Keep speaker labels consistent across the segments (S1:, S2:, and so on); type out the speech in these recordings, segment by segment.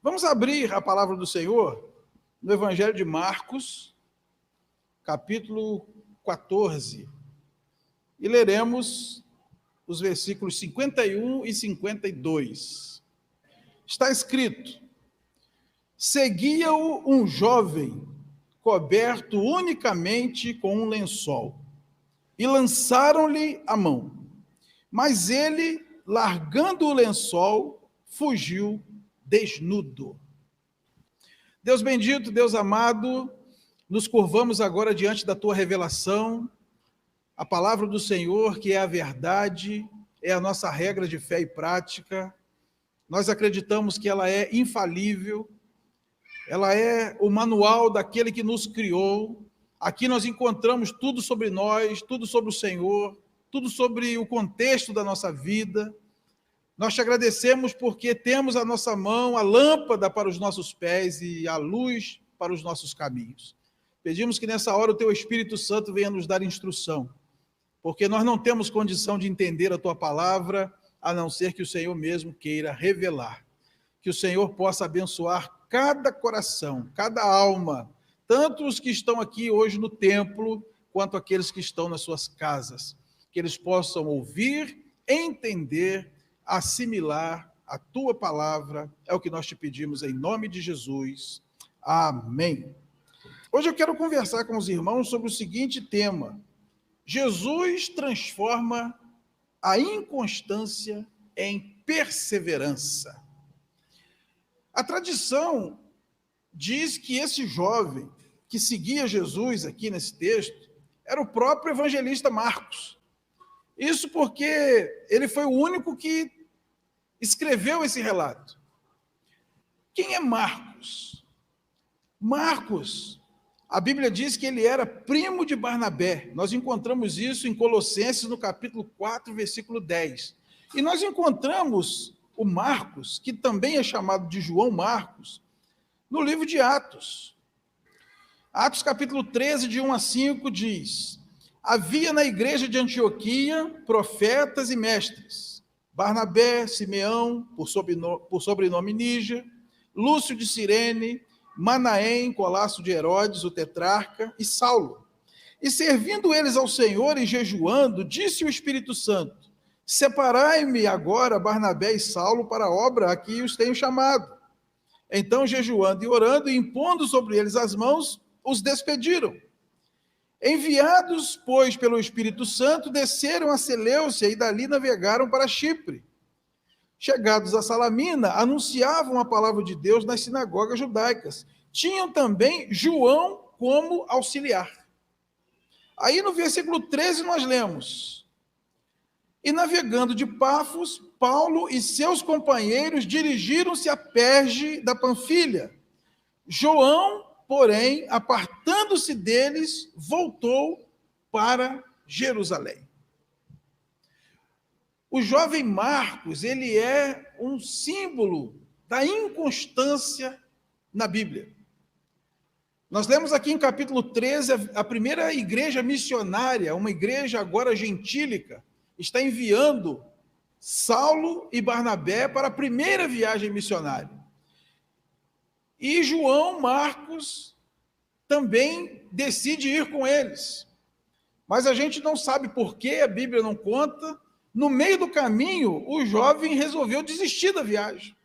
S1: Vamos abrir a palavra do Senhor no Evangelho de Marcos, capítulo 14, e leremos os versículos 51 e 52. Está escrito: seguia-o um jovem, coberto unicamente com um lençol, e lançaram-lhe a mão. Mas ele, largando o lençol, fugiu desnudo. Deus bendito, Deus amado, nos curvamos agora diante da tua revelação. A palavra do Senhor, que é a verdade, é a nossa regra de fé e prática. Nós acreditamos que ela é infalível, ela é o manual daquele que nos criou. Aqui nós encontramos tudo sobre nós, tudo sobre o Senhor, tudo sobre o contexto da nossa vida. Nós te agradecemos porque temos à nossa mão a lâmpada para os nossos pés e a luz para os nossos caminhos. Pedimos que nessa hora o teu Espírito Santo venha nos dar instrução, porque nós não temos condição de entender a tua palavra, a não ser que o Senhor mesmo queira revelar. Que o Senhor possa abençoar cada coração, cada alma, tanto os que estão aqui hoje no templo, quanto aqueles que estão nas suas casas. Que eles possam ouvir, entender, assimilar a tua palavra, é o que nós te pedimos em nome de Jesus. Amém. Hoje eu quero conversar com os irmãos sobre o seguinte tema: Jesus transforma a inconstância em perseverança. A tradição diz que esse jovem que seguia Jesus aqui nesse texto era o próprio evangelista Marcos. Isso porque ele foi o único que escreveu esse relato. Quem é Marcos? Marcos, a Bíblia diz que ele era primo de Barnabé. Nós encontramos isso em Colossenses, no capítulo 4, versículo 10. E nós encontramos o Marcos, que também é chamado de João Marcos, no livro de Atos. Atos capítulo 13, de 1 a 5, diz: havia na igreja de Antioquia profetas e mestres: Barnabé, Simeão, por sobrenome Níger, Lúcio de Cirene, Manaém, colasso de Herodes, o tetrarca, e Saulo. E servindo eles ao Senhor e jejuando, disse o Espírito Santo: separai-me agora Barnabé e Saulo para a obra a que os tenho chamado. Então, jejuando e orando, e impondo sobre eles as mãos, os despediram. Enviados, pois, pelo Espírito Santo, desceram a Seleucia e dali navegaram para Chipre. Chegados a Salamina, anunciavam a palavra de Deus nas sinagogas judaicas. Tinham também João como auxiliar. Aí no versículo 13 nós lemos: e navegando de Pafos, Paulo e seus companheiros dirigiram-se a Perge da Panfilha. João, porém, apartando-se deles, voltou para Jerusalém. O jovem Marcos, ele é um símbolo da inconstância na Bíblia. Nós lemos aqui em capítulo 13, a primeira igreja missionária, uma igreja agora gentílica, está enviando Saulo e Barnabé para a primeira viagem missionária. E João Marcos também decide ir com eles. Mas a gente não sabe por que, a Bíblia não conta. No meio do caminho, o jovem resolveu desistir da viagem.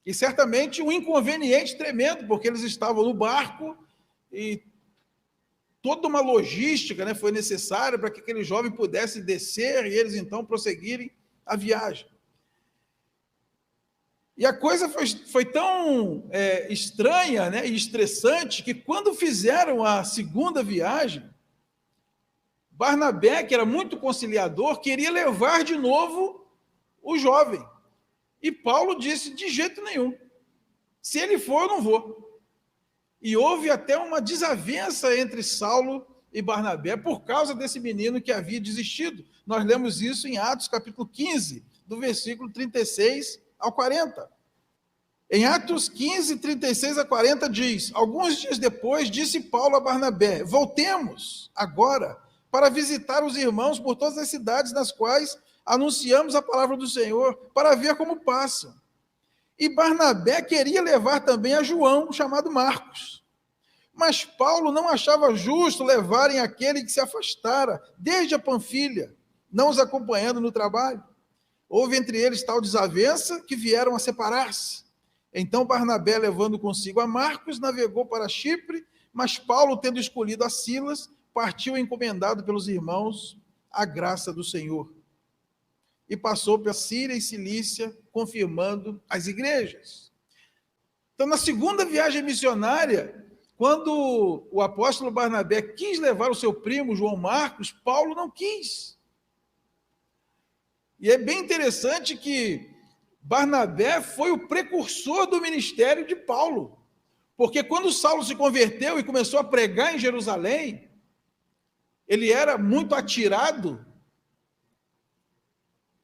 S1: E certamente um inconveniente tremendo, porque eles estavam no barco e toda uma logística, foi necessária para que aquele jovem pudesse descer e eles então prosseguirem a viagem. E a coisa foi tão estranha, e estressante, que quando fizeram a segunda viagem, Barnabé, que era muito conciliador, queria levar de novo o jovem. E Paulo disse: de jeito nenhum. Se ele for, eu não vou. E houve até uma desavença entre Saulo e Barnabé por causa desse menino que havia desistido. Nós lemos isso em Atos capítulo 15, do versículo 36 ao 40. Em Atos 15, 36 a 40 diz: alguns dias depois disse Paulo a Barnabé: voltemos agora para visitar os irmãos por todas as cidades nas quais anunciamos a palavra do Senhor para ver como passa. E Barnabé queria levar também a João, chamado Marcos. Mas Paulo não achava justo levarem aquele que se afastara desde a Panfilha, não os acompanhando no trabalho. Houve entre eles tal desavença que vieram a separar-se. Então Barnabé, levando consigo a Marcos, navegou para Chipre, mas Paulo, tendo escolhido a Silas, partiu encomendado pelos irmãos à graça do Senhor. E passou pela Síria e Cilícia, confirmando as igrejas. Então, na segunda viagem missionária, quando o apóstolo Barnabé quis levar o seu primo, João Marcos, Paulo não quis. E é bem interessante que Barnabé foi o precursor do ministério de Paulo. Porque quando Saulo se converteu e começou a pregar em Jerusalém, ele era muito atirado.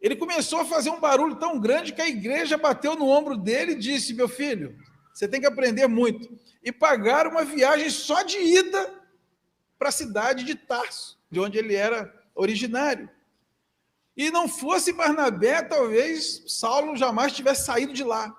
S1: Ele começou a fazer um barulho tão grande que a igreja bateu no ombro dele e disse: meu filho, você tem que aprender muito. E pagaram uma viagem só de ida para a cidade de Tarso, de onde ele era originário. E não fosse Barnabé, talvez Saulo jamais tivesse saído de lá.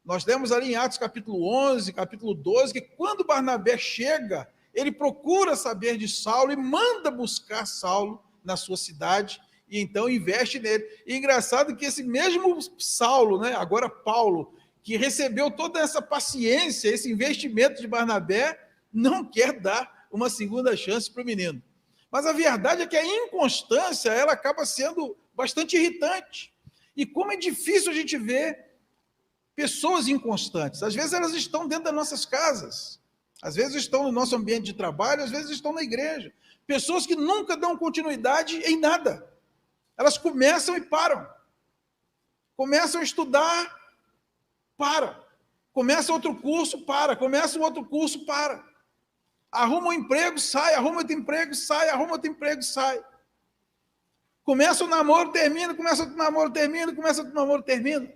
S1: Nós lemos ali em Atos capítulo 11, capítulo 12, que quando Barnabé chega, ele procura saber de Saulo e manda buscar Saulo na sua cidade, e então investe nele. E engraçado que esse mesmo Saulo, né, agora Paulo, que recebeu toda essa paciência, esse investimento de Barnabé, não quer dar uma segunda chance para o menino. Mas a verdade é que a inconstância, ela acaba sendo bastante irritante. E como é difícil a gente ver pessoas inconstantes. Às vezes elas estão dentro das nossas casas, às vezes estão no nosso ambiente de trabalho, às vezes estão na igreja. Pessoas que nunca dão continuidade em nada. Elas começam e param. Começam a estudar, para. Começa outro curso, para. Começa um outro curso, para. Arruma um emprego, sai. Arruma outro emprego, sai. Arruma outro emprego, sai. Começa o namoro, termina. Começa outro namoro, termina. Começa outro namoro, termina.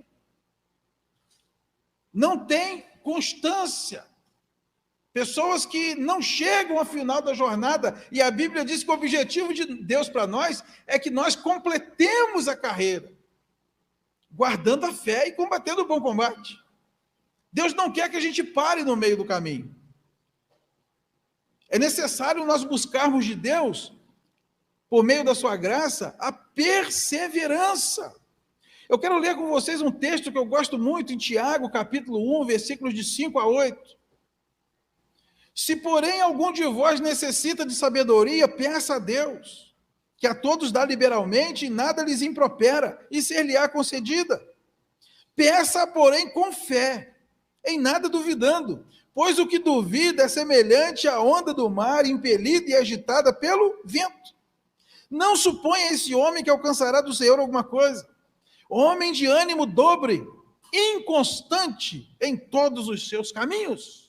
S1: Não tem constância. Pessoas que não chegam ao final da jornada, e a Bíblia diz que o objetivo de Deus para nós é que nós completemos a carreira, guardando a fé e combatendo o bom combate. Deus não quer que a gente pare no meio do caminho. É necessário nós buscarmos de Deus, por meio da sua graça, a perseverança. Eu quero ler com vocês um texto que eu gosto muito, em Tiago, capítulo 1, versículos de 5 a 8. Se, porém, algum de vós necessita de sabedoria, peça a Deus, que a todos dá liberalmente e nada lhes impropera, e ser-lhe-á concedida. Peça, porém, com fé, em nada duvidando, pois o que duvida é semelhante à onda do mar, impelida e agitada pelo vento. Não suponha esse homem que alcançará do Senhor alguma coisa. Homem de ânimo dobre, inconstante em todos os seus caminhos.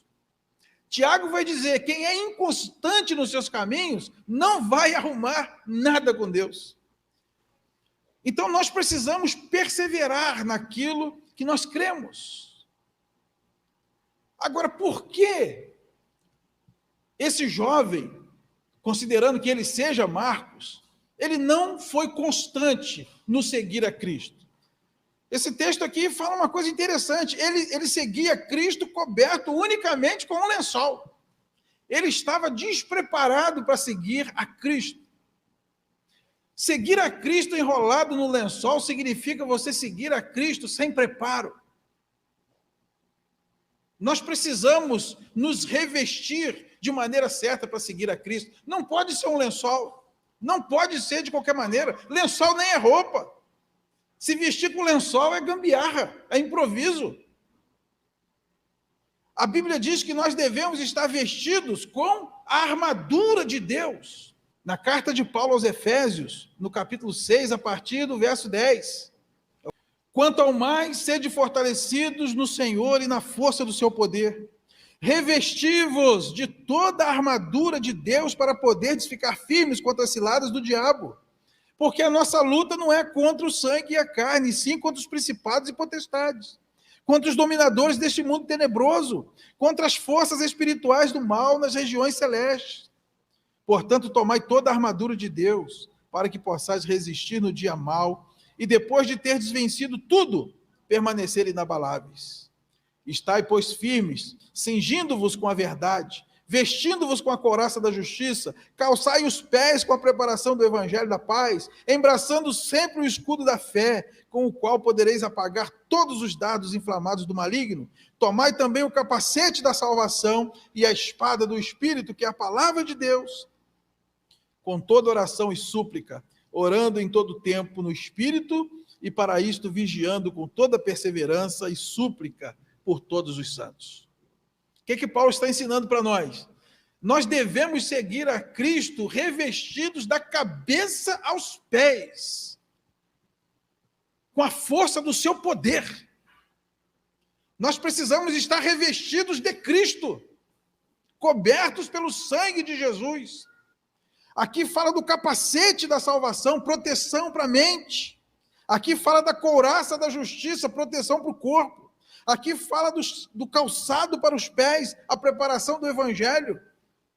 S1: Tiago vai dizer, quem é inconstante nos seus caminhos, não vai arrumar nada com Deus. Então nós precisamos perseverar naquilo que nós cremos. Agora, por que esse jovem, considerando que ele seja Marcos, ele não foi constante no seguir a Cristo? Esse texto aqui fala uma coisa interessante. Ele seguia Cristo coberto unicamente com um lençol. Ele estava despreparado para seguir a Cristo. Seguir a Cristo enrolado no lençol significa você seguir a Cristo sem preparo. Nós precisamos nos revestir de maneira certa para seguir a Cristo. Não pode ser um lençol. Não pode ser de qualquer maneira. Lençol nem é roupa. Se vestir com lençol é gambiarra, é improviso. A Bíblia diz que nós devemos estar vestidos com a armadura de Deus. Na carta de Paulo aos Efésios, no capítulo 6, a partir do verso 10. Quanto ao mais, sede fortalecidos no Senhor e na força do seu poder. Revesti-vos de toda a armadura de Deus para poderdes ficar firmes contra as ciladas do diabo. Porque a nossa luta não é contra o sangue e a carne, sim contra os principados e potestades, contra os dominadores deste mundo tenebroso, contra as forças espirituais do mal nas regiões celestes. Portanto, tomai toda a armadura de Deus, para que possais resistir no dia mau e depois de ter desvencido tudo, permanecer inabaláveis. Estai, pois, firmes, cingindo-vos com a verdade, vestindo-vos com a couraça da justiça, calçai os pés com a preparação do evangelho da paz, embraçando sempre o escudo da fé, com o qual podereis apagar todos os dardos inflamados do maligno. Tomai também o capacete da salvação e a espada do Espírito, que é a palavra de Deus, com toda oração e súplica, orando em todo tempo no Espírito, e para isto vigiando com toda perseverança e súplica por todos os santos. O que Paulo está ensinando para nós? Nós devemos seguir a Cristo revestidos da cabeça aos pés, com a força do seu poder. Nós precisamos estar revestidos de Cristo, cobertos pelo sangue de Jesus. Aqui fala do capacete da salvação, proteção para a mente. Aqui fala da couraça da justiça, proteção para o corpo. Aqui fala do calçado para os pés, a preparação do evangelho,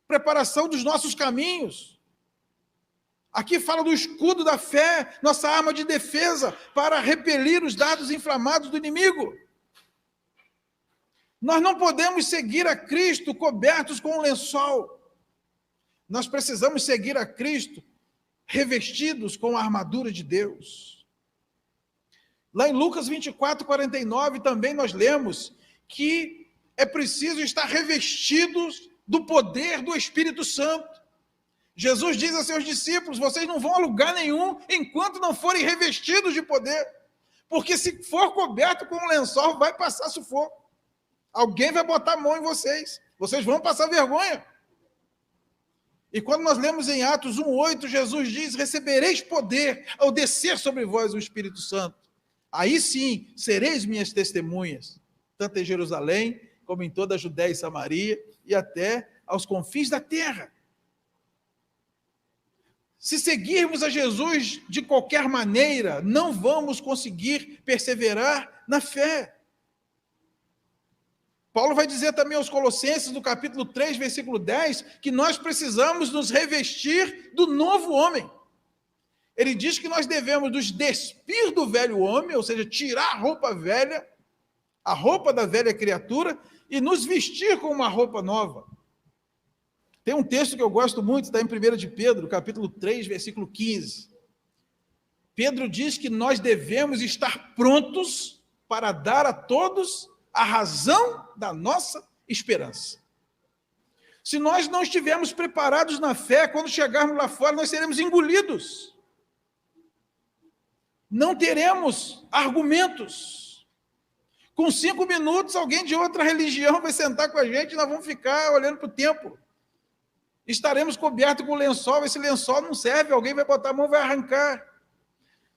S1: preparação dos nossos caminhos. Aqui fala do escudo da fé, nossa arma de defesa para repelir os dardos inflamados do inimigo. Nós não podemos seguir a Cristo cobertos com um lençol. Nós precisamos seguir a Cristo revestidos com a armadura de Deus. Lá em Lucas 24, 49, também nós lemos que é preciso estar revestidos do poder do Espírito Santo. Jesus diz a seus discípulos: vocês não vão a lugar nenhum enquanto não forem revestidos de poder, porque se for coberto com um lençol, vai passar sufoco. Alguém vai botar a mão em vocês, vocês vão passar vergonha. E quando nós lemos em Atos 1:8, Jesus diz: recebereis poder ao descer sobre vós o Espírito Santo. Aí sim, sereis minhas testemunhas, tanto em Jerusalém, como em toda a Judéia e Samaria, e até aos confins da terra. Se seguirmos a Jesus de qualquer maneira, não vamos conseguir perseverar na fé. Paulo vai dizer também aos Colossenses, no capítulo 3, versículo 10, que nós precisamos nos revestir do novo homem. Ele diz que nós devemos nos despir do velho homem, ou seja, tirar a roupa velha, a roupa da velha criatura, e nos vestir com uma roupa nova. Tem um texto que eu gosto muito, está em 1 de Pedro, capítulo 3, versículo 15. Pedro diz que nós devemos estar prontos para dar a todos a razão da nossa esperança. Se nós não estivermos preparados na fé, quando chegarmos lá fora, nós seremos engolidos. Não teremos argumentos. Com 5 minutos, alguém de outra religião vai sentar com a gente e nós vamos ficar olhando para o templo. Estaremos cobertos com lençol, esse lençol não serve, alguém vai botar a mão e vai arrancar.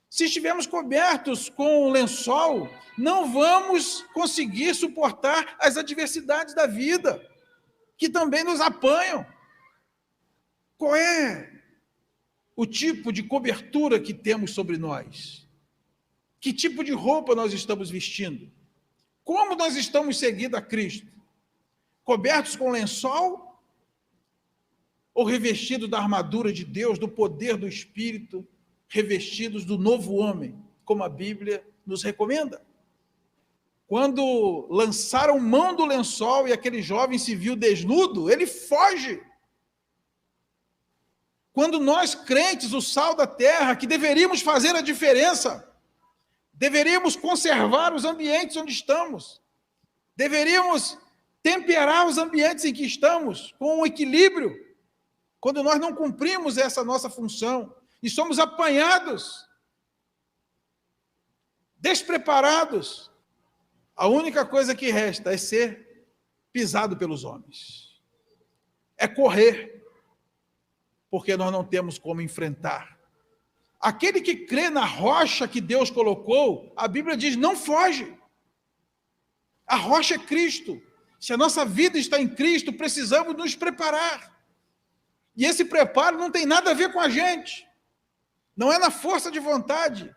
S1: Se estivermos cobertos com o lençol, não vamos conseguir suportar as adversidades da vida, que também nos apanham. Qual é o tipo de cobertura que temos sobre nós? Que tipo de roupa nós estamos vestindo? Como nós estamos seguindo a Cristo? Cobertos com lençol? Ou revestidos da armadura de Deus, do poder do Espírito, revestidos do novo homem, como a Bíblia nos recomenda? Quando lançaram mão do lençol e aquele jovem se viu desnudo, ele foge. Quando nós, crentes, o sal da terra, que deveríamos fazer a diferença, deveríamos conservar os ambientes onde estamos, deveríamos temperar os ambientes em que estamos com um equilíbrio, quando nós não cumprimos essa nossa função e somos apanhados, despreparados, a única coisa que resta é ser pisado pelos homens, é correr, porque nós não temos como enfrentar. Aquele que crê na rocha que Deus colocou, a Bíblia diz, não foge. A rocha é Cristo. Se a nossa vida está em Cristo, precisamos nos preparar. E esse preparo não tem nada a ver com a gente. Não é na força de vontade.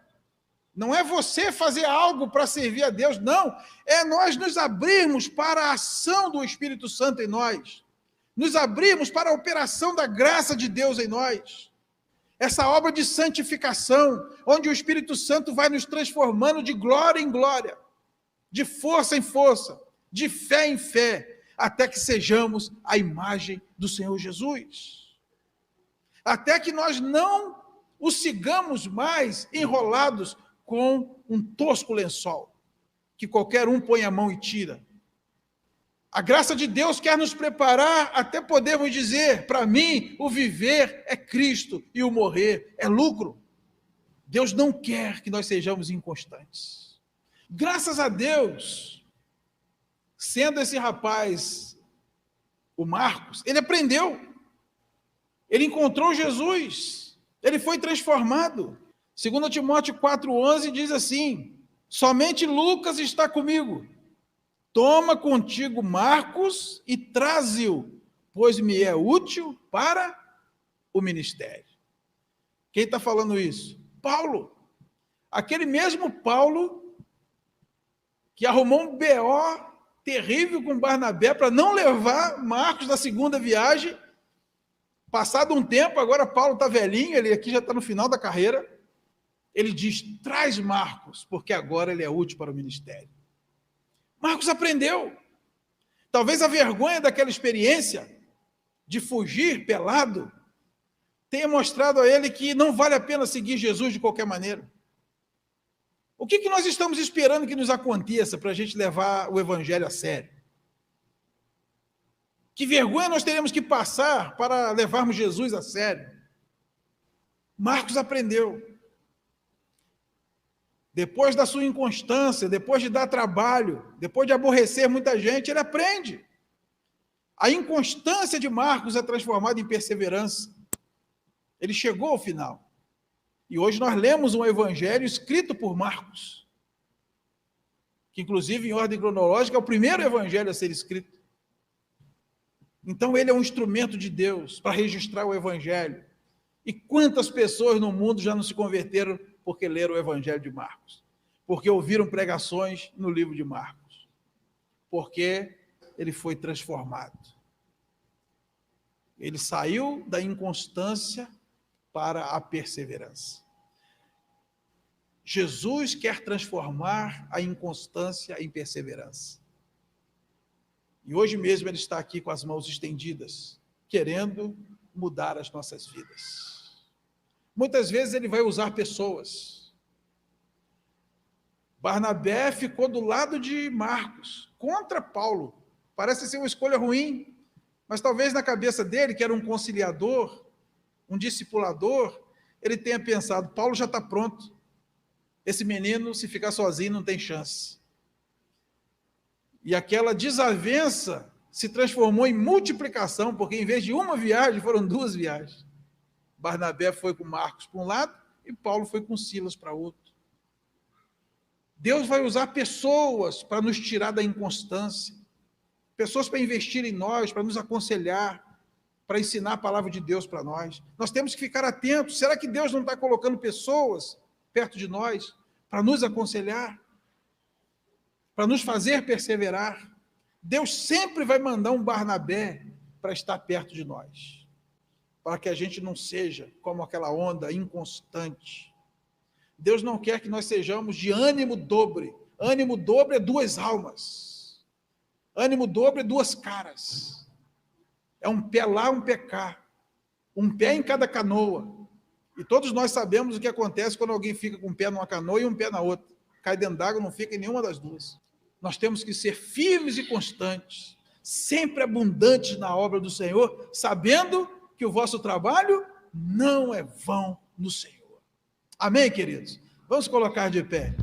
S1: Não é você fazer algo para servir a Deus, não. É nós nos abrirmos para a ação do Espírito Santo em nós. Nos abrirmos para a operação da graça de Deus em nós. essa obra de santificação, onde o Espírito Santo vai nos transformando de glória em glória, de força em força, de fé em fé, até que sejamos a imagem do Senhor Jesus. Até que nós não o sigamos mais enrolados com um tosco lençol, que qualquer um põe a mão e tira. A graça de Deus quer nos preparar até podermos dizer, para mim, o viver é Cristo e o morrer é lucro. Deus não quer que nós sejamos inconstantes. Graças a Deus, sendo esse rapaz, o Marcos, ele aprendeu, ele encontrou Jesus, ele foi transformado. 2 Timóteo 4,11 diz assim: somente Lucas está comigo. Toma contigo Marcos e traze-o, pois me é útil para o ministério. Quem está falando isso? Paulo. Aquele mesmo Paulo que arrumou um BO terrível com Barnabé para não levar Marcos da segunda viagem. Passado um tempo, agora Paulo está velhinho, ele aqui já está no final da carreira. Ele diz, traz Marcos, porque agora ele é útil para o ministério. Marcos aprendeu. Talvez a vergonha daquela experiência de fugir pelado tenha mostrado a ele que não vale a pena seguir Jesus de qualquer maneira. O que nós estamos esperando que nos aconteça para a gente levar o evangelho a sério? Que vergonha nós teremos que passar para levarmos Jesus a sério? Marcos aprendeu. Depois da sua inconstância, depois de dar trabalho, depois de aborrecer muita gente, ele aprende. A inconstância de Marcos é transformada em perseverança. Ele chegou ao final. E hoje nós lemos um evangelho escrito por Marcos, que inclusive em ordem cronológica é o primeiro evangelho a ser escrito. Então ele é um instrumento de Deus para registrar o evangelho. E quantas pessoas no mundo já não se converteram porque leram o evangelho de Marcos? Porque ouviram pregações no livro de Marcos. Porque ele foi transformado. Ele saiu da inconstância para a perseverança. Jesus quer transformar a inconstância em perseverança. E hoje mesmo ele está aqui com as mãos estendidas, querendo mudar as nossas vidas. Muitas vezes ele vai usar pessoas. Barnabé ficou do lado de Marcos, contra Paulo. Parece ser uma escolha ruim, mas talvez na cabeça dele, que era um conciliador, um discipulador, ele tenha pensado, Paulo já está pronto. Esse menino, se ficar sozinho, não tem chance. E aquela desavença se transformou em multiplicação, porque em vez de uma viagem, foram 2 viagens. Barnabé foi com Marcos para um lado e Paulo foi com Silas para outro. Deus vai usar pessoas para nos tirar da inconstância, pessoas para investir em nós, para nos aconselhar, para ensinar a palavra de Deus para nós. Nós temos que ficar atentos. Será que Deus não está colocando pessoas perto de nós para nos aconselhar, para nos fazer perseverar? Deus sempre vai mandar um Barnabé para estar perto de nós, para que a gente não seja como aquela onda inconstante. Deus não quer que nós sejamos de ânimo dobre. Ânimo dobre é 2 almas. Ânimo dobre é 2 caras. É um pé lá, um pé cá. Um pé em cada canoa. E todos nós sabemos o que acontece quando alguém fica com um pé numa canoa e um pé na outra. Cai dentro d'água, não fica em nenhuma das duas. Nós temos que ser firmes e constantes, sempre abundantes na obra do Senhor, sabendo que o vosso trabalho não é vão no Senhor. Amém, queridos? Vamos colocar de pé.